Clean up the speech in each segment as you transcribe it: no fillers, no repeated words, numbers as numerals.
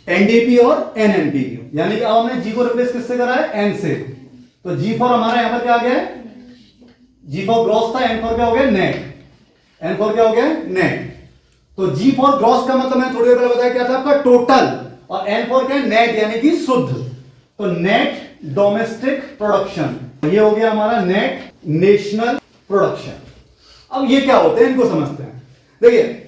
NDP और NNP, यानी कि अब हमने जी को रिप्लेस किससे करा है, एन से। तो जी फॉर हमारा यहां पर क्या आ गया है, जी फॉर ग्रॉस था, एन फॉर क्या हो गया, नेट। एन फॉर क्या हो गया, नेट। तो जी फॉर ग्रॉस का मतलब मैंने थोड़ी देर पहले बताया क्या था आपका, टोटल, और एन फॉर क्या है, नेट, यानी कि शुद्ध। तो नेट डोमेस्टिक प्रोडक्शन, ये हो गया हमारा नेट नेशनल प्रोडक्शन। अब ये क्या होते हैं, इनको समझते हैं। देखिए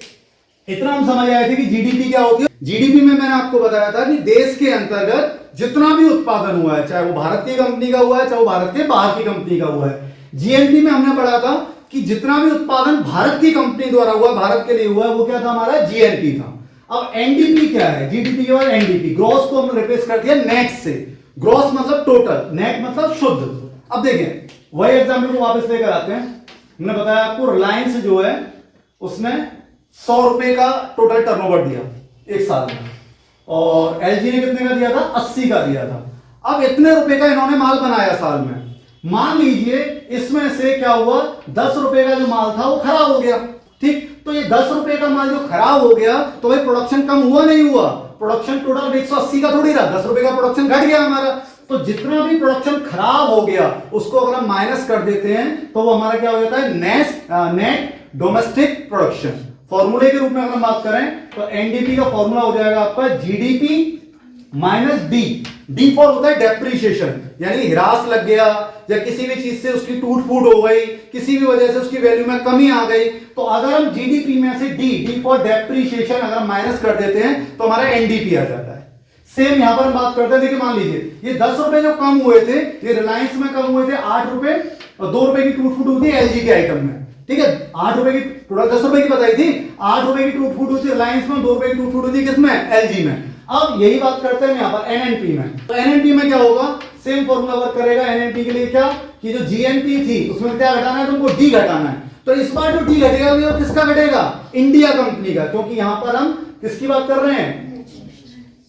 इतना हम समझ आए थे कि जीडीपी क्या होती है। जीडीपी में मैंने आपको बताया था कि देश के अंतर्गत जितना भी उत्पादन हुआ है, चाहे वो भारत की कंपनी का हुआ है, चाहे वो भारत के बाहर की कंपनी का हुआ है। जीएनपी में हमने पढ़ा था कि जितना भी उत्पादन भारत की कंपनी द्वारा हुआ, भारत के लिए हुआ, वो क्या था, हमारा जीएनपी था। अब एनडीपी क्या है, जीडीपी के बाद एनडीपी, ग्रॉस को हमने रिप्लेस कर दिया नेट से। ग्रॉस मतलब टोटल, नेट मतलब शुद्ध। अब देखिए वही एग्जाम्पल को वापस लेकर आते हैं। हमने बताया आपको रिलायंस जो है उसने 100 रुपए का टोटल टर्नओवर दिया एक साल में, और एलजी ने कितने का दिया था, 80 का दिया था। अब इतने रुपए का इन्होंने माल बनाया साल में। मान लीजिए इसमें से क्या हुआ, 10 रुपए का जो माल था वो खराब हो गया, ठीक। तो ये 10 रुपए का माल जो खराब हो गया, तो भाई प्रोडक्शन कम हुआ नहीं हुआ, प्रोडक्शन टोटल 180 का थोड़ी रहा, 10 रुपए का प्रोडक्शन घट गया हमारा। तो जितना भी प्रोडक्शन खराब हो गया उसको अगर हम माइनस कर देते हैं तो वो हमारा क्या हो जाता है, नेट डोमेस्टिक प्रोडक्शन। फॉर्मूले के रूप में अगर हम बात करें तो एनडीपी का फॉर्मूला हो जाएगा आपका GDP minus D. D for होता है डेप्रीशिएशन, यानी ह्रास लग गया या किसी भी चीज से उसकी टूट फूट हो गई, किसी भी वजह से उसकी वैल्यू में कमी आ गई, तो अगर हम जीडीपी में से डी फॉर डेप्रीशिएशन अगर माइनस कर देते हैं तो हमारा एनडीपी आ जाता है। सेम यहां पर हम बात करते हैं। देखिए मान लीजिए ये 10 रुपए जो कम हुए थे, ये रिलायंस में कम हुए थे 8 रुपए, और 2 रुपए की टूट फूट हुई थी एलजी के आइटम में, ठीक है। 8 रुपए की, थोड़ा 10 रुपए की बताई थी, 8 रुपए की टूट फूट हुई थी रिलायंस में, 2 रुपए की टूट फूट हुई थी किसमें, एलजी में। अब यही बात करते हैं यहां पर एनएनपी में। तो एनएनपी में क्या होगा, सेम फॉर्मूला वर्क करेगा एनएनपी के लिए, क्या कि जो जीएनपी थी उसमें क्या घटाना है, तुमको डी घटाना है। तो इस बार जो डी घटेगा वो किसका घटेगा, इंडिया कंपनी का, क्योंकि यहां पर हम किसकी बात कर रहे हैं,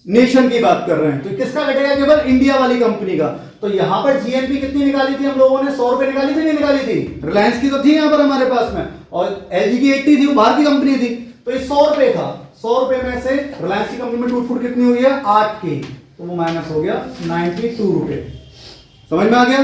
नेशन की बात कर रहे हैं। तो किसका घटेगा, केवल इंडिया वाली कंपनी का। तो यहां पर जीएनपी कितनी निकाली थी हम लोगों ने, 100 रुपए निकाली थी, नहीं निकाली थी, रिलायंस की तो थी यहां पर हमारे पास में, और एलजी की 80 थी, वो बाहर की कंपनी थी। तो ये 100 रुपए था, 100 रुपए में से रिलायंस की कंपनी में टूट फूट कितनी हुई है, 8 की, तो वो माइनस हो गया 92 रुपए। समझ में आ गया,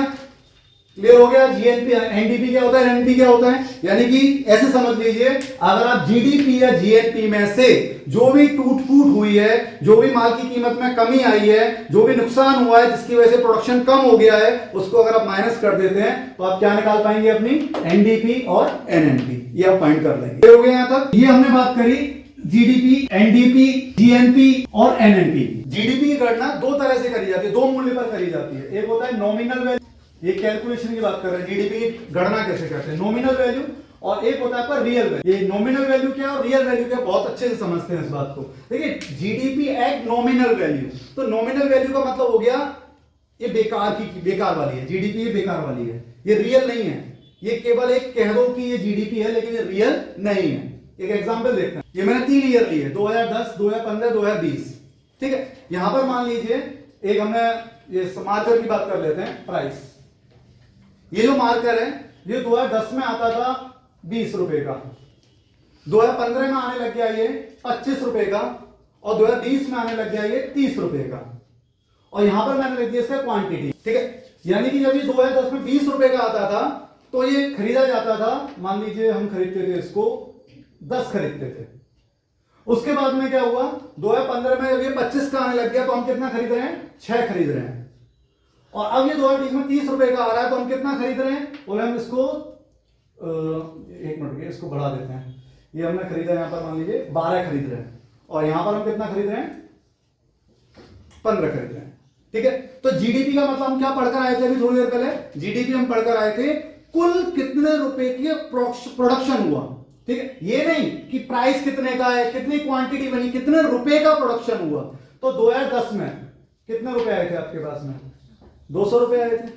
क्लियर हो गया। जीएनपी एनडीपी क्या होता है, एनएनपी क्या होता है, यानी कि ऐसे समझ लीजिए अगर आप जीडीपी या जीएनपी में से जो भी टूट फूट हुई है, जो भी माल की कीमत में कमी आई है, जो भी नुकसान हुआ है जिसकी वजह से प्रोडक्शन कम हो गया है, उसको अगर आप माइनस कर देते हैं तो आप क्या निकाल पाएंगे, अपनी एनडीपी और एनएनपी, ये आप फाइंड कर लेंगे। हो गया यहां तक। ये हमने बात करी जीडीपी, एनडीपी, जीएनपी और एनएनपी। जीडीपी की गणना दो तरह से करी जाती है, दो मूल्य पर करी जाती है। एक होता है नॉमिनल वैल्यू, ये कैलकुलेशन की बात कर रहे हैं, जीडीपी की गणना कैसे करते हैं, नॉमिनल वैल्यू, और एक होता है आपका रियल वैल्यू। ये नॉमिनल वैल्यू क्या और रियल वैल्यू क्या, बहुत अच्छे से समझते हैं इस बात को। देखिए जीडीपी एट नॉमिनल वैल्यू, तो नॉमिनल वैल्यू का मतलब हो गया ये बेकार वाली है, जीडीपी ये बेकार वाली है, ये रियल नहीं है, ये केवल एक कह दो कि ये जीडीपी है लेकिन ये रियल नहीं है। एक एग्जांपल देखते हैं, ये मैंने 3 ईयर ली है, 2010, 2015, 2020, ठीक है। यहां पर मान लीजिए एक हमने ये मार्कर की बात कर लेते हैं, प्राइस। ये जो मार्कर है ये 2010 में आता था 20 रुपए का, 2015 में आने लग गया ये 25 रुपए का, और 2020 में आने लग गया ये 30 रुपए का, और यहां पर मैंने लिख दिया इसका क्वांटिटी, ठीक है। यानी कि जब ये 2010 में 20 रुपए का आता था तो ये खरीदा जाता था, मान लीजिए हम खरीदते थे इसको 10 खरीदते थे। उसके बाद में क्या हुआ, 2015 में जब ये 25 का आने लग गया तो हम कितना खरीद रहे हैं, 6 खरीद रहे हैं। और अब ये 2020 में 30 रुपए का आ रहा है तो हम कितना खरीद रहे हैं, बोले हम इसको एक मिनट के इसको बढ़ा देते हैं। ये हमने खरीदा यहां पर मान लीजिए 12 खरीद रहे हैं, और यहां पर हम कितना खरीद रहे हैं, 15 खरीद रहे हैं, ठीक है। तो जीडीपी का मतलब हम क्या पढ़कर आए थे अभी थोड़ी देर पहले, जीडीपी हम पढ़कर आए थे कुल कितने रुपए की प्रोडक्शन हुआ, ठीक है। ये नहीं कि प्राइस कितने का है, कितनी क्वांटिटी बनी, कितने रुपए का प्रोडक्शन हुआ। तो 2010 में कितने रुपए आए थे आपके पास में, 200 रुपए आए थे।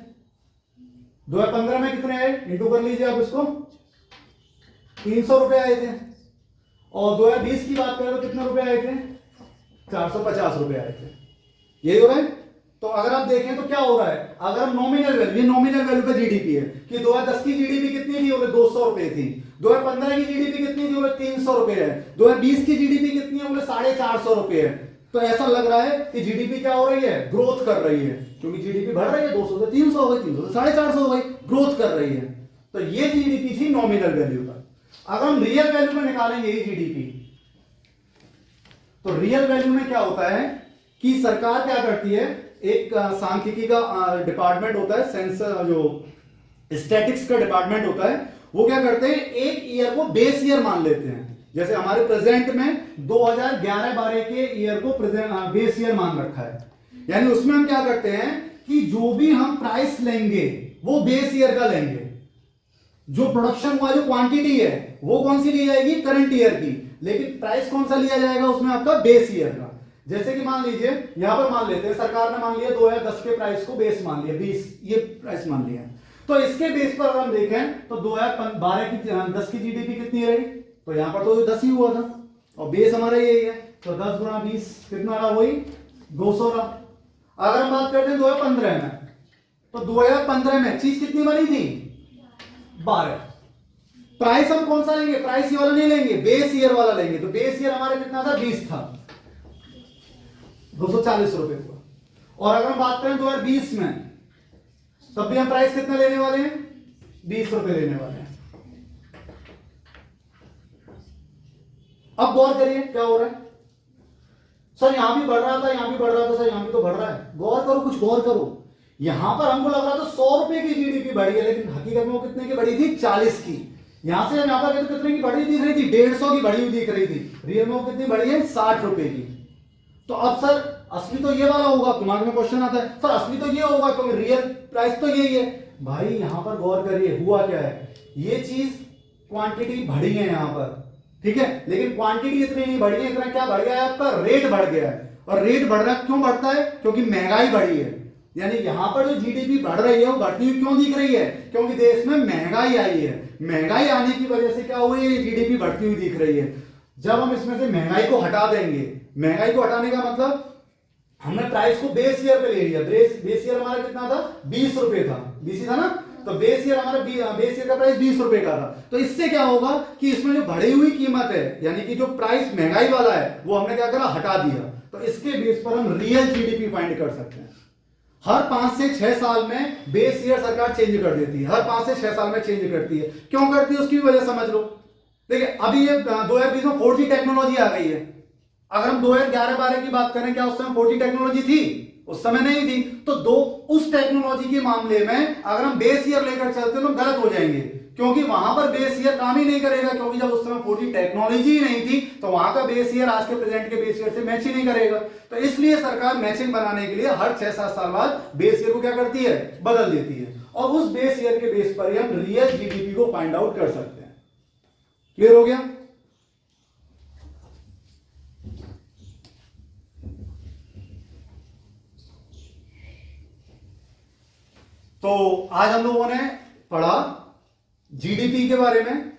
2015 में कितने आए, इंटू कर लीजिए आप इसको, 300 रुपए आए थे। और 2020 की बात करें तो कितने रुपए आए थे, 450 रुपए आए थे। यही हो रहा है। तो अगर आप देखें तो क्या हो रहा है, अगर हम नॉमिनल वैल्यू, ये नॉमिनल वैल्यू पे जीडीपी है कि 2010 की जीडीपी कितनी थी, बोले 200 रुपए थी। 2015 की जीडीपी कितनी थी, बोले 300 रुपए है। 2020 की जीडीपी कितनी है, बोले 450 रुपए है। तो ऐसा लग रहा है कि जीडीपी क्या हो रही है, ग्रोथ कर रही है, क्योंकि जीडीपी बढ़ रही है, 200 से 300 हो गई, 300 से 450 हो गई, ग्रोथ कर रही है। तो ये जीडीपी थी नॉमिनल वैल्यू का। अगर हम रियल वैल्यू में निकालेंगे यही जीडीपी, तो रियल वैल्यू में क्या होता है कि सरकार क्या करती है, एक सांख्यिकी का डिपार्टमेंट होता है, सेंसर जो स्टैटिक्स का डिपार्टमेंट होता है, वो क्या करते हैं, एक ईयर को बेस ईयर मान लेते हैं। जैसे हमारे प्रेजेंट में 2011-12 के ईयर को बेस ईयर मान रखा है, यानी उसमें हम क्या करते हैं कि जो भी हम प्राइस लेंगे वो बेस ईयर का लेंगे, जो प्रोडक्शन हुआ, जो क्वांटिटी है वो कौन सी ली जाएगी, करंट ईयर की, लेकिन प्राइस कौन सा लिया जाएगा उसमें, आपका बेस ईयर का। जैसे कि मान लीजिए यहां पर मान लेते हैं, सरकार ने मान लिया 2010 के प्राइस को बेस मान लिया, 20 ये प्राइस मान लिया, तो इसके बेस पर अगर हम देखें तो 2012 की 10 की जीडीपी कितनी रही, तो यहां पर तो 10 ही हुआ था और बेस हमारा यही है, तो 10 गुणा 20 कितना रहा, वही 200 रहा। अगर हम बात करते हैं 2015 में, तो 2015 में चीज कितनी बनी थी, 12। प्राइस हम कौन सा लेंगे, प्राइस ये वाला नहीं लेंगे, बेस ईयर वाला लेंगे, तो बेस ईयर हमारा कितना था, 20 था, 240 रुपए हुआ। और अगर हम बात करें 2020 में, तब भी हम प्राइस कितना लेने वाले हैं, 20 रुपए लेने वाले हैं। अब गौर करिए क्या हो रहा है, सर यहां भी बढ़ रहा था, यहां भी बढ़ रहा था, सर यहां भी तो बढ़ रहा है, गौर करो, कुछ गौर करो। यहां पर हमको लग रहा था 100 रुपए की जीडीपी बढ़ी है, लेकिन हकीकत में वो कितने की बढ़ी थी, 40 की। यहां से हम यहां पर कितने की बढ़ी दिख रही थी, 150 की बढ़ी हुई दिख रही थी, रियल में वो कितनी बढ़ी है, 60 रुपए की। तो अब सर असली तो ये वाला होगा, दिमाग में क्वेश्चन आता है, सर असली तो ये होगा क्योंकि रियल प्राइस तो यही है। भाई यहां पर गौर करिए हुआ क्या है, ये चीज क्वांटिटी बढ़ी है यहां पर, ठीक है, लेकिन क्वांटिटी इतनी नहीं बढ़ी है, इतना क्या बढ़ गया है, आपका रेट बढ़ गया है। और रेट बढ़ रहा है, क्यों बढ़ता है, क्योंकि महंगाई बढ़ी है। यानी यहां पर जो जीडीपी बढ़ रही है वो बढ़ती हुई क्यों दिख रही है, क्योंकि देश में महंगाई आई है। महंगाई आने की वजह से क्या हुई है, जीडीपी बढ़ती हुई दिख रही है। जब हम इसमें से महंगाई को हटा देंगे, महंगाई को हटाने का मतलब हमने प्राइस को बेस ईयर पे ले लिया, बेस ईयर हमारा कितना था, 20 रुपए था, 20 था ना, तो बेस ईयर हमारा बेस ईयर का प्राइस 20 रुपए का था। तो इससे क्या होगा कि इसमें जो बढ़ी हुई कीमत है, यानी कि जो प्राइस महंगाई वाला है, वो हमने क्या करा, हटा दिया। तो इसके बेस पर हम रियल जीडीपी फाइंड कर सकते हैं। हर 5 से 6 साल में बेस ईयर सरकार चेंज कर देती है, हर 5 से 6 साल में चेंज करती है। क्यों करती है, उसकी भी वजह समझ लो। देखिए अभी ये 2020 में 4G टेक्नोलॉजी आ गई है। अगर हम 2011-12 की बात करें, क्या उस समय 4G टेक्नोलॉजी थी, उस समय नहीं थी। तो उस टेक्नोलॉजी के मामले में अगर हम बेस ईयर लेकर चलते हैं तो गलत हो जाएंगे, क्योंकि वहां पर बेस ईयर काम ही नहीं करेगा, क्योंकि जब उस समय 4G टेक्नोलॉजी ही नहीं थी तो वहां का बेस ईयर आज के प्रेजेंट के बेस ईयर से मैच ही नहीं करेगा। तो इसलिए सरकार मैचिंग बनाने के लिए हर 6-7 साल बाद बेस ईयर को क्या करती है, बदल देती है, और उस बेस ईयर के बेस पर ही हम रियल जीडीपी को फाइंड आउट कर सकते हैं। क्लियर हो गया। तो आज हम लोगों ने पढ़ा जीडीपी के बारे में,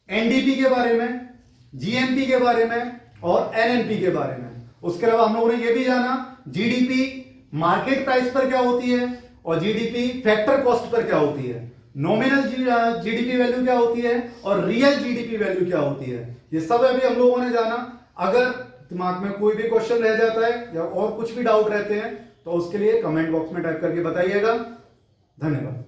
एनडीपी के बारे में, जीएनपी के बारे में और एनएनपी के बारे में। उसके अलावा हम लोगों ने यह भी जाना जीडीपी मार्केट प्राइस पर क्या होती है और जीडीपी फैक्टर कॉस्ट पर क्या होती है, नॉमिनल जीडीपी वैल्यू क्या होती है और रियल जीडीपी वैल्यू क्या होती है। ये सब अभी हम लोगों ने जाना। अगर दिमाग में कोई भी क्वेश्चन रह जाता है या और कुछ भी डाउट रहते हैं तो उसके लिए कमेंट बॉक्स में टाइप करके बताइएगा। धन्यवाद।